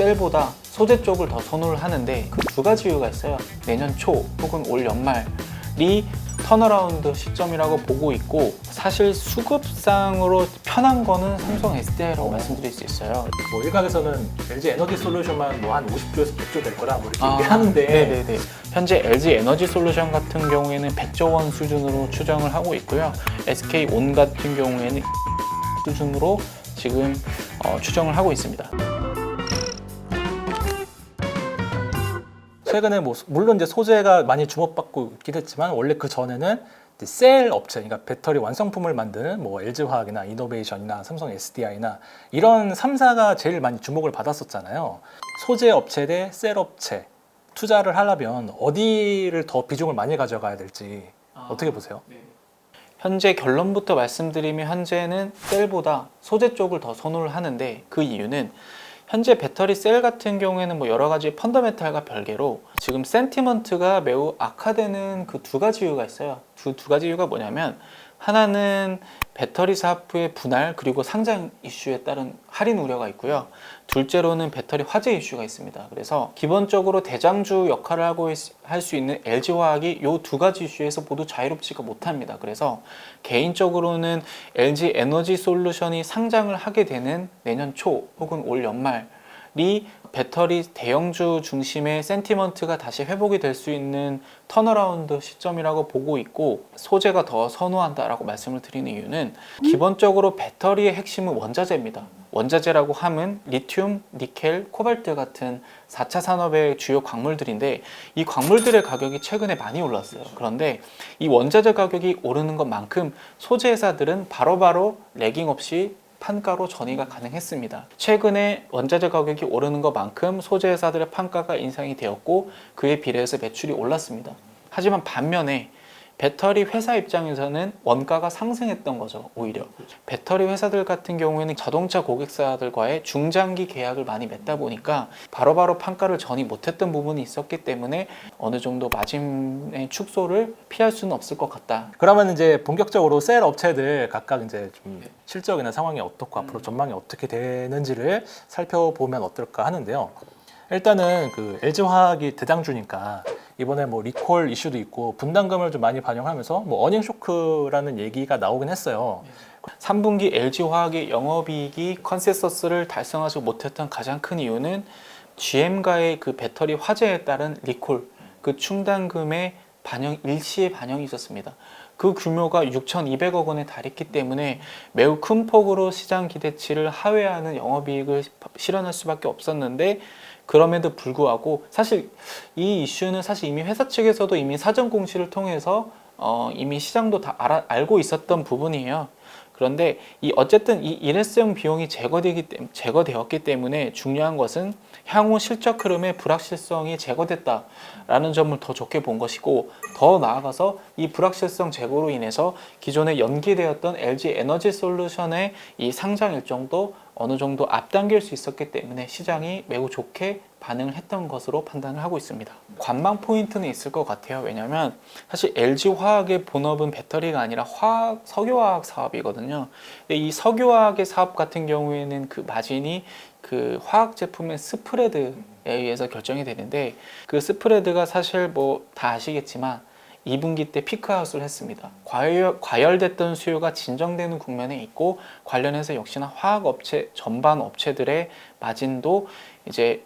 셀보다 소재 쪽을 더 선호를 하는데 그 두 가지 이유가 있어요. 내년 초 혹은 올 연말이 턴어라운드 시점이라고 보고 있고, 사실 수급상으로 편한 거는 삼성 SDI라고 말씀드릴 수 있어요. 뭐 일각에서는 LG 에너지 솔루션만 뭐 한 50조에서 100조 될 거라 뭐 이렇게 얘기하는데 네네네. 현재 LG 에너지 솔루션 같은 경우에는 100조 원 수준으로 추정을 하고 있고요. SK 온 같은 경우에는 수준으로 지금 추정을 하고 있습니다. 최근에 뭐 물론 이제 소재가 많이 주목받고 있긴 했지만 원래 그 전에는 셀 업체, 그러니까 배터리 완성품을 만드는 뭐 LG화학이나 이노베이션이나 삼성 SDI나 이런 3사가 제일 많이 주목을 받았었잖아요. 소재 업체 대 셀 업체 투자를 하려면 어디를 더 비중을 많이 가져가야 될지 어떻게 보세요? 현재 결론부터 말씀드리면 현재는 셀보다 소재 쪽을 더 선호를 하는데, 그 이유는 현재 배터리 셀 같은 경우에는 뭐 여러 가지 펀더멘탈과 별개로 지금 센티먼트가 매우 악화되는 그 두 가지 이유가 있어요. 두 가지 이유가 뭐냐면, 하나는 배터리 사업부의 분할 그리고 상장 이슈에 따른 할인 우려가 있고요. 둘째로는 배터리 화재 이슈가 있습니다. 그래서 기본적으로 대장주 역할을 하고 할 수 있는 LG화학이 이 두 가지 이슈에서 모두 자유롭지가 못합니다. 그래서 개인적으로는 LG 에너지 솔루션이 상장을 하게 되는 내년 초 혹은 올 연말이 배터리 대형주 중심의 센티먼트가 다시 회복이 될 수 있는 턴어라운드 시점이라고 보고 있고, 소재가 더 선호한다라고 말씀을 드리는 이유는 기본적으로 배터리의 핵심은 원자재입니다. 원자재라고 하면 리튬, 니켈, 코발트 같은 4차 산업의 주요 광물들인데, 이 광물들의 가격이 최근에 많이 올랐어요. 그런데 이 원자재 가격이 오르는 것만큼 소재 회사들은 바로바로 레깅 없이 판가로 전이가 가능했습니다. 최근에 원자재 가격이 오르는 것만큼 소재 회사들의 판가가 인상이 되었고, 그에 비례해서 매출이 올랐습니다. 하지만 반면에 배터리 회사 입장에서는 원가가 상승했던 거죠. 오히려 배터리 회사들 같은 경우에는 자동차 고객사들과의 중장기 계약을 많이 맺다 보니까 바로바로 판가를 전이 못했던 부분이 있었기 때문에 어느 정도 마진의 축소를 피할 수는 없을 것 같다. 그러면 이제 본격적으로 셀 업체들 각각 이제 좀 실적이나 상황이 어떻고 앞으로 전망이 어떻게 되는지를 살펴보면 어떨까 하는데요. 일단은 그 LG화학이 대장주니까 이번에 뭐 리콜 이슈도 있고 분담금을 좀 많이 반영하면서 뭐 어닝 쇼크라는 얘기가 나오긴 했어요. 3분기 LG화학의 영업이익이 컨센서스를 달성하지 못했던 가장 큰 이유는 GM과의 그 배터리 화재에 따른 리콜, 그 충당금의 일시에 반영이 있었습니다. 그 규모가 6,200억 원에 달했기 때문에 매우 큰 폭으로 시장 기대치를 하회하는 영업이익을 실현할 수밖에 없었는데, 그럼에도 불구하고 사실 이 이슈는 사실 이미 회사 측에서도 이미 사전 공시를 통해서 이미 시장도 다 알고 있었던 부분이에요. 그런데 어쨌든 이 일회성 비용이 제거되었기 때문에 중요한 것은 향후 실적 흐름의 불확실성이 제거됐다라는 점을 더 좋게 본 것이고, 더 나아가서 이 불확실성 제거로 인해서 기존에 연기되었던 LG 에너지 솔루션의 이 상장 일정도 어느 정도 앞당길 수 있었기 때문에 시장이 매우 좋게 반응을 했던 것으로 판단을 하고 있습니다. 관망 포인트는 있을 것 같아요. 왜냐하면 사실 LG화학의 본업은 배터리가 아니라 석유화학 사업이거든요. 이 석유화학의 사업 같은 경우에는 그 마진이 그 화학 제품의 스프레드에 의해서 결정이 되는데, 그 스프레드가 사실 뭐 다 아시겠지만 2분기 때 피크아웃을 했습니다. 과열됐던 수요가 진정되는 국면에 있고, 관련해서 역시나 화학업체 전반 업체들의 마진도 이제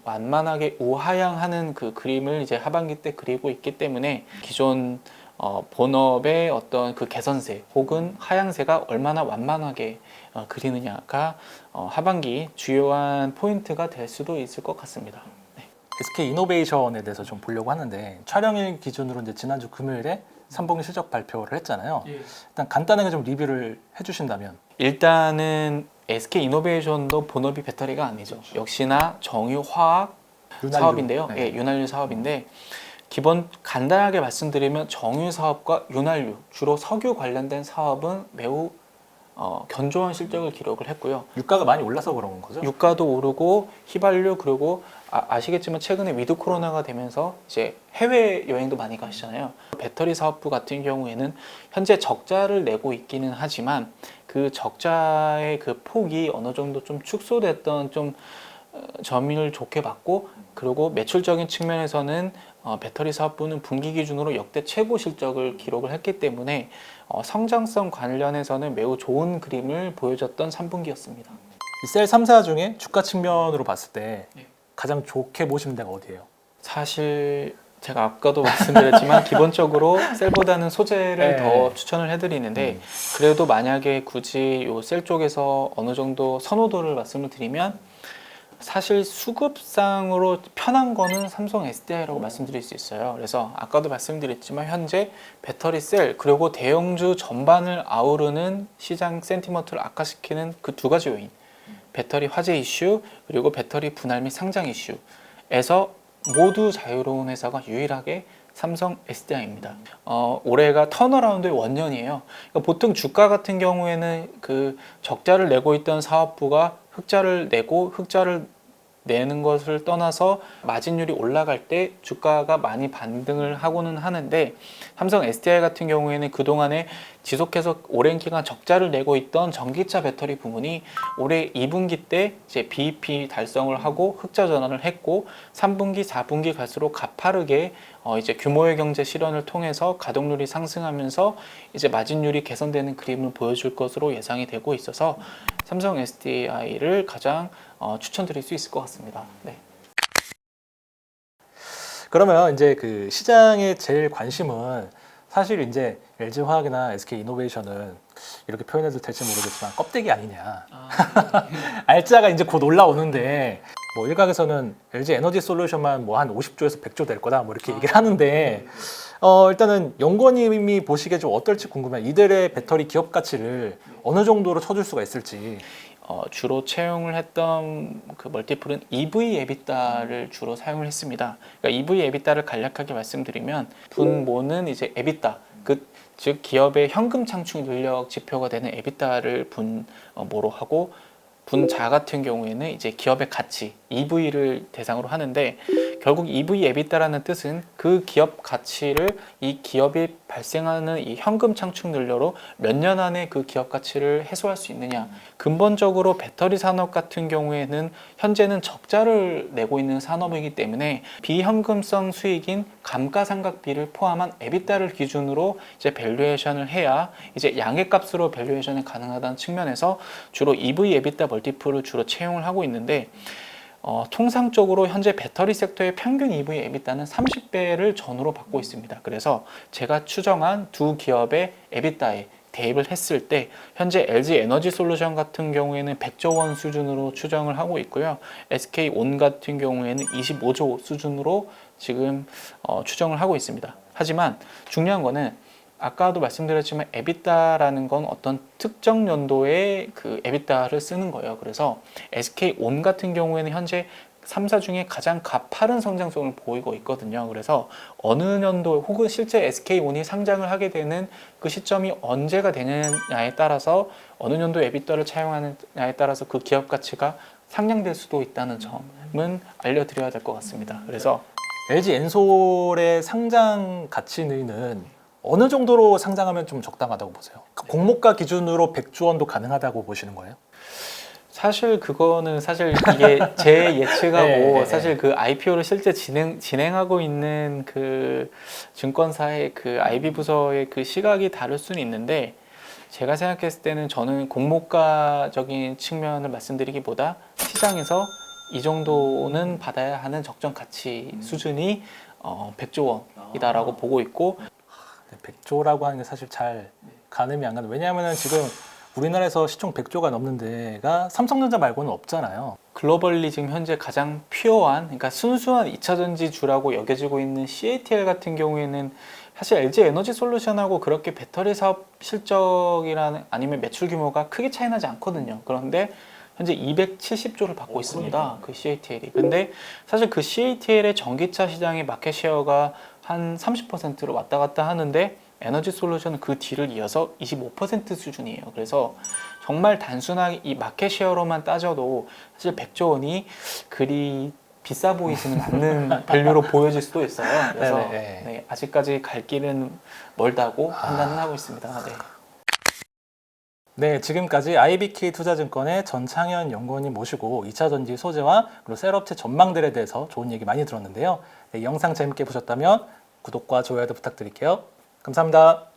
완만하게 우하향하는 그 그림을 이제 하반기 때 그리고 있기 때문에 기존 본업의 어떤 그 개선세 혹은 하향세가 얼마나 완만하게 그리느냐가 하반기 주요한 포인트가 될 수도 있을 것 같습니다. SK 이노베이션에 대해서 좀 보려고 하는데, 촬영일 기준으로 이제 지난주 금요일에 3분기 실적 발표를 했잖아요. 일단 간단하게 좀 리뷰를 해주신다면. 일단은 SK 이노베이션도 본업이 배터리가 아니죠. 역시나 정유화학 사업인데요. 네. 윤활유 사업인데, 기본 간단하게 말씀드리면 정유 사업과 윤활유, 주로 석유 관련된 사업은 매우 견조한 실적을 기록을 했고요. 유가가 많이 올라서 그런 거죠? 유가도 오르고 휘발유, 그리고 아시겠지만 최근에 위드 코로나가 되면서 이제 해외 여행도 많이 가시잖아요. 배터리 사업부 같은 경우에는 현재 적자를 내고 있기는 하지만 그 적자의 그 폭이 어느 정도 좀 축소됐던 좀 점유율 좋게 봤고, 그리고 매출적인 측면에서는 배터리 사업부는 분기 기준으로 역대 최고 실적을 기록을 했기 때문에 성장성 관련해서는 매우 좋은 그림을 보여줬던 3분기였습니다. 이 셀 3사 중에 주가 측면으로 봤을 때 네. 가장 좋게 보시는 데가 어디예요? 사실 제가 아까도 말씀드렸지만 기본적으로 셀보다는 소재를 네. 더 추천을 해드리는데, 그래도 만약에 굳이 요 셀 쪽에서 어느 정도 선호도를 말씀을 드리면, 사실 수급상으로 편한 거는 삼성 SDI라고 말씀드릴 수 있어요. 그래서 아까도 말씀드렸지만 현재 배터리 셀 그리고 대형주 전반을 아우르는 시장 센티먼트를 악화시키는 그 두 가지 요인, 배터리 화재 이슈 그리고 배터리 분할 및 상장 이슈에서 모두 자유로운 회사가 유일하게 삼성 SDI입니다. 올해가 턴어라운드의 원년이에요. 그러니까 보통 주가 같은 경우에는 그 적자를 내고 있던 사업부가 흑자를 내고, 흑자를 내는 것을 떠나서 마진율이 올라갈 때 주가가 많이 반등을 하고는 하는데, 삼성 SDI 같은 경우에는 그동안에 지속해서 오랜 기간 적자를 내고 있던 전기차 배터리 부문이 올해 2분기 때 이제 BEP 달성을 하고 흑자 전환을 했고, 3분기, 4분기 갈수록 가파르게 이제 규모의 경제 실현을 통해서 가동률이 상승하면서 이제 마진율이 개선되는 그림을 보여줄 것으로 예상이 되고 있어서 삼성 SDI를 가장 추천드릴 수 있을 것 같습니다. 네. 그러면 이제 그 시장의 제일 관심은 사실 이제 LG화학이나 SK이노베이션은 이렇게 표현해도 될지 모르겠지만 껍데기 아니냐. 알짜가 이제 곧 올라오는데 뭐 일각에서는 LG 에너지 솔루션만 뭐 한 50조에서 100조 될 거다 뭐 이렇게 얘기를 하는데, 일단은 연구원님이 보시기에 좀 어떨지 궁금해요. 이들의 배터리 기업 가치를 어느 정도로 쳐줄 수가 있을지. 주로 채용을 했던 그 멀티플은 EV 에비타를 주로 사용을 했습니다. 그러니까 EV 에비타를 간략하게 말씀드리면, 분모는 이제 에비타, 즉 기업의 현금 창출 능력 지표가 되는 에비타를 분모로 하고, 분자 같은 경우에는 이제 기업의 가치 EV를 대상으로 하는데, 결국 EV 에비타라는 뜻은 그 기업 가치를 이 기업이 발생하는 이 현금 창출 능력으로 몇 년 안에 그 기업 가치를 해소할 수 있느냐. 근본적으로 배터리 산업 같은 경우에는 현재는 적자를 내고 있는 산업이기 때문에 비현금성 수익인 감가상각비를 포함한 에비타를 기준으로 이제 밸류에이션을 해야 이제 양액값으로 밸류에이션이 가능하다는 측면에서 주로 EV 에비타 멀티플을 주로 채용을 하고 있는데, 통상적으로 현재 배터리 섹터의 평균 EV 에비타는 30배를 전후로 받고 있습니다. 그래서 제가 추정한 두 기업의 에비타에 대입을 했을 때 현재 LG 에너지 솔루션 같은 경우에는 100조 원 수준으로 추정을 하고 있고요. SK온 같은 경우에는 25조 수준으로 지금 추정을 하고 있습니다. 하지만 중요한 거는 아까도 말씀드렸지만 에비타라는 건 어떤 특정 연도의 그 에비타를 쓰는 거예요. 그래서 SK온 같은 경우에는 현재 3사 중에 가장 가파른 성장성을 보이고 있거든요. 그래서 어느 년도 혹은 실제 SK온이 상장을 하게 되는 그 시점이 언제가 되느냐에 따라서, 어느 년도 에비타를 차용하느냐에 따라서 그 기업 가치가 상향될 수도 있다는 점은 알려드려야 될 것 같습니다. 그래서 LG 엔솔의 상장 가치는 어느 정도로 상장하면 좀 적당하다고 보세요? 공모가 기준으로 100조 원도 가능하다고 보시는 거예요? 사실 그거는 사실 이게 제 예측하고 네. 사실 그 IPO를 실제 진행하고 있는 그 증권사의 그 IB 부서의 그 시각이 다를 수는 있는데, 제가 생각했을 때는 저는 공모가적인 측면을 말씀드리기보다 시장에서 이 정도는 받아야 하는 적정 가치 수준이 100조 원이다라고 보고 있고, 100조라고 하는 게 사실 잘 가늠이 안 가는. 왜냐하면 지금 우리나라에서 시총 100조가 넘는 데가 삼성전자 말고는 없잖아요. 글로벌리 지금 현재 가장 퓨어한, 그러니까 순수한 2차전지주라고 여겨지고 있는 CATL 같은 경우에는 사실 LG 에너지 솔루션하고 그렇게 배터리 사업 실적이라는 아니면 매출 규모가 크게 차이 나지 않거든요. 그런데 현재 270조를 받고 있습니다. 그 CATL이. 근데 사실 그 CATL의 전기차 시장의 마켓 셰어가 한 30%로 왔다 갔다 하는데, 에너지 솔루션은 그 뒤를 이어서 25% 수준이에요. 그래서 정말 단순하게 이 마켓 셰어로만 따져도 사실 100조 원이 그리 비싸 보이지는 않는 밸류로 보여질 수도 있어요. 그래서 네, 아직까지 갈 길은 멀다고 판단은 하고 있습니다. 네. 네, 지금까지 IBK 투자증권의 전창현 연구원님 모시고 2차 전지 소재와 그리고 셀업체 전망들에 대해서 좋은 얘기 많이 들었는데요. 네, 이 영상 재밌게 보셨다면 구독과 좋아요도 부탁드릴게요. 감사합니다.